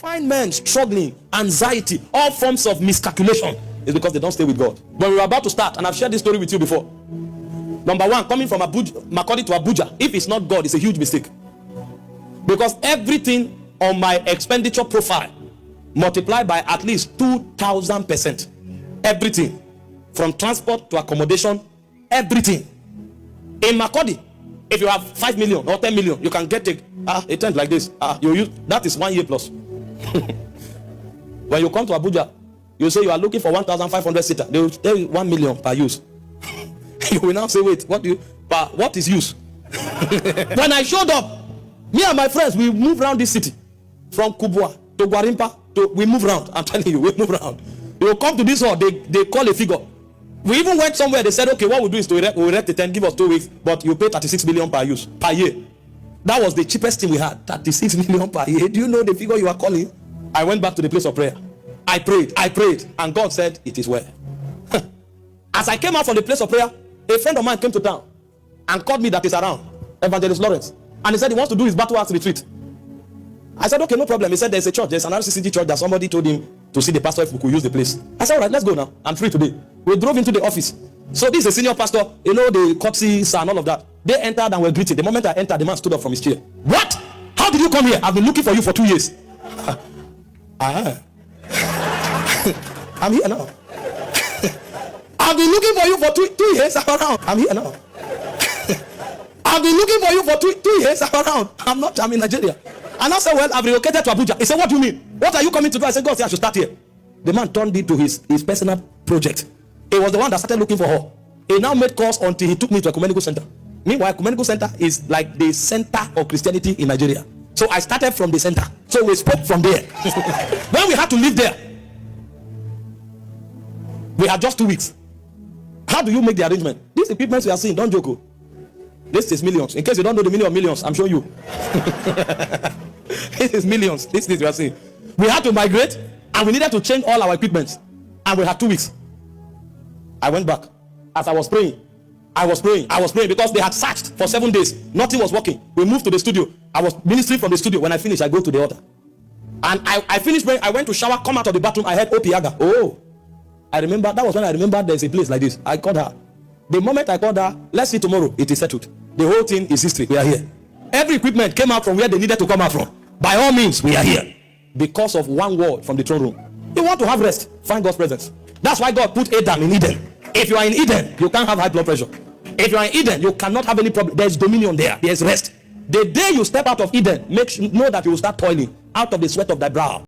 find men struggling, anxiety, all forms of miscalculation, is because they don't stay with God. When we were about to start, and I've shared this story with you before. Number one, coming from Makurdi to Abuja, if it's not God, it's a huge mistake. Because everything on my expenditure profile multiplied by at least 2,000%. Everything. From transport to accommodation, everything. In Makurdi, if you have 5 million or 10 million, you can get a tent like this. You use that is 1 year plus. When you come to Abuja, you say you are looking for 1,500 seater. They will tell you 1 million per use. You will now say, wait, what is use? When I showed up, me and my friends, we moved around this city. From Kubwa to Gwarimpa, we move around. I'm telling you, we move around. They will come to this hall, they call a figure. We even went somewhere, they said, okay, what we'll do is to erect the tent, give us 2 weeks, but you pay 36 million per use, per year. That was the cheapest thing we had, 36 million per year. Do you know the figure you are calling? I went back to the place of prayer. I prayed, and God said, it is well. As I came out from the place of prayer, a friend of mine came to town and called me that is around, Evangelist Lawrence. And he said he wants to do his battle axe retreat. I said, okay, no problem. He said, there's a church, there's an RCCG church that somebody told him to see the pastor if we could use the place. I said, all right, let's go now. I'm free today. We drove into the office. So this is a senior pastor, you know, the courtesies and all of that. They entered and were greeted. The moment I entered, the man stood up from his chair. What? How did you come here? I've been looking for you for 2 years. I'm here now. I've been looking for you for two years. I'm here now. I've been looking for you for two years. I'm in Nigeria. And I said, well, I've relocated to Abuja. He said, what do you mean? What are you coming to do? I said, God said I should start here. The man turned it to his personal project. He was the one that started looking for her. He now made calls until he took me to a ecumenical center. Meanwhile, ecumenical center is like the center of Christianity in Nigeria. So I started from the center. So we spoke from there. When we had to leave there, we had just 2 weeks. How do you make the arrangement? These equipments we are seeing, don't joke. This is millions. In case you don't know the meaning of millions, I'm showing you. This is millions. This we are seeing. We had to migrate and we needed to change all our equipment. And we had 2 weeks. I went back. As I was praying because they had searched for 7 days. Nothing was working. We moved to the studio. I was ministering from the studio. When I finished, I go to the altar. And I finished praying. I went to shower, come out of the bathroom. I heard Opiaga. Oh, I remember. That was when I remembered there's a place like this. I called her. The moment I called her, let's see tomorrow. It is settled. The whole thing is history. We are here. Every equipment came out from where they needed to come out from. By all means, we are here. Because of one word from the throne room. You want to have rest, find God's presence. That's why God put Adam in Eden. If you are in Eden, you can't have high blood pressure. If you are in Eden, you cannot have any problem. There's dominion there. There's rest. The day you step out of Eden, know that you will start toiling out of the sweat of thy brow.